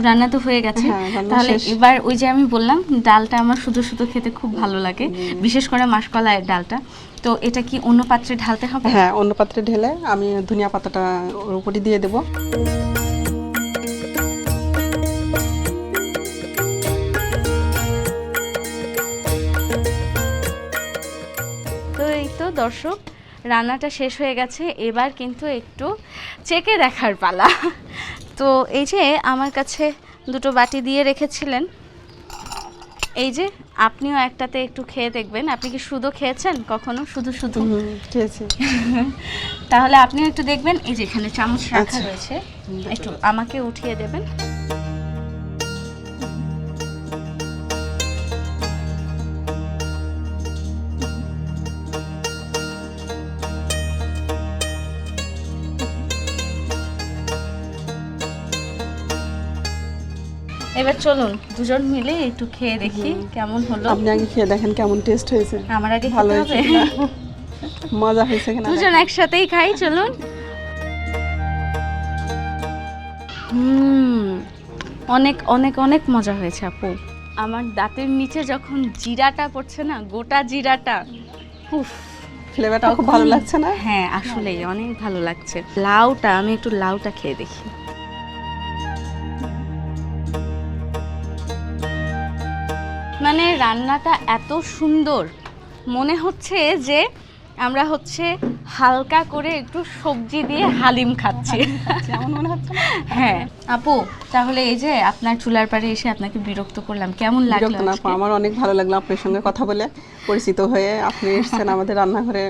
রান্না তো হয়ে গেছে, তাহলে এবার ওই যে আমি বললাম ডালটা আমার শুধু শুধু খেতে খুব ভালো লাগে, বিশেষ করে মাসকলাইয়ের ডালটা। তো এটা কি অন্য পাত্রে ঢালতে হবে? হ্যাঁ, অন্য পাত্রে ঢেলে আমি ধনিয়া পাতাটা ওর উপরে দিয়ে দেবো। তো এই তো দর্শক, রান্নাটা শেষ হয়ে গেছে, এবার কিন্তু একটু চেকে দেখার পালা। তো এই যে আমার কাছে দুটো বাটি দিয়ে রেখেছিলেন, এই যে আপনিও একটাতে একটু খেয়ে দেখবেন। আপনি কি শুধু খেয়েছেন কখনো? শুধু শুধু খেয়েছি। তাহলে আপনিও একটু দেখবেন, এই যে এখানে চামচ রাখা রয়েছে, একটু আমাকে উঠিয়ে দেবেন। এবার চলুন দুজন মিলে একটু খেয়ে দেখি কেমন হলো। আপনি আগে খেয়ে দেখেন কেমন টেস্ট হয়েছে। আমার আগে ভালো খেতে হবে? হয়েছে, মজা হয়েছে কিনা দুজন একসাথেই খাই, চলুন। অনেক অনেক অনেক মজা হয়েছে আপু। আমার দাঁতের নিচে যখন জিরাটা পড়ছে না, গোটা জিরাটা, উফ, ফ্লেভারটা খুব ভালো লাগছে না? হ্যাঁ আসলেই অনেক ভালো লাগছে। লাউটা, আমি একটু লাউটা খেয়ে দেখি। মানে রান্নাটা এত সুন্দর, মনে হচ্ছে যে আমরা হচ্ছে হালকা করে একটু সবজি দিয়ে হালিম খাচ্ছি, এমন মনে হচ্ছে না? হ্যাঁ আপু, তাহলে এই যে আপনার চুলার পাড়ে এসে আপনাকে বিরক্ত করলাম, কেমন লাগলো? বিরক্ত না আপু, আমার অনেক ভালো লাগলো আপনার সঙ্গে কথা বলে, পরিচিত হয়ে আপনি এসেছেন আমাদের রান্নাঘরে,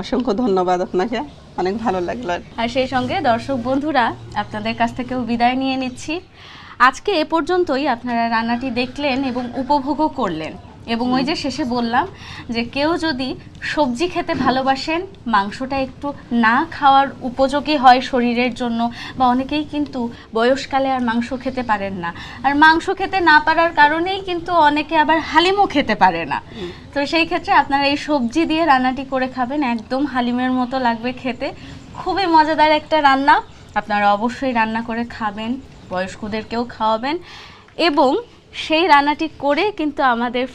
অসংখ্য ধন্যবাদ আপনাকে, অনেক ভালো লাগলো। আর সেই সঙ্গে দর্শক বন্ধুরা, আপনাদের কাছ থেকেও বিদায় নিয়ে নিচ্ছি। আজকে এ পর্যন্তই। আপনারা রান্নাটি দেখলেন এবং উপভোগও করলেন, এবং ওই যে শেষে বললাম যে কেউ যদি সবজি খেতে ভালোবাসেন, মাংসটা একটু না খাওয়ার উপযোগী হয় শরীরের জন্য, বা অনেকেই কিন্তু বয়সকালে আর মাংস খেতে পারেন না, আর মাংস খেতে না পারার কারণেই কিন্তু অনেকে আবার হালিমও খেতে পারে না। তো সেই ক্ষেত্রে আপনারা এই সবজি দিয়ে রান্নাটি করে খাবেন, একদম হালিমের মতো লাগবে খেতে, খুবই মজাদার একটা রান্না। আপনারা অবশ্যই রান্না করে খাবেন, বয়স্কদেরকেও খাওয়াবেন, এবং সেই রান্নাটি করে কিন্তু আমাদের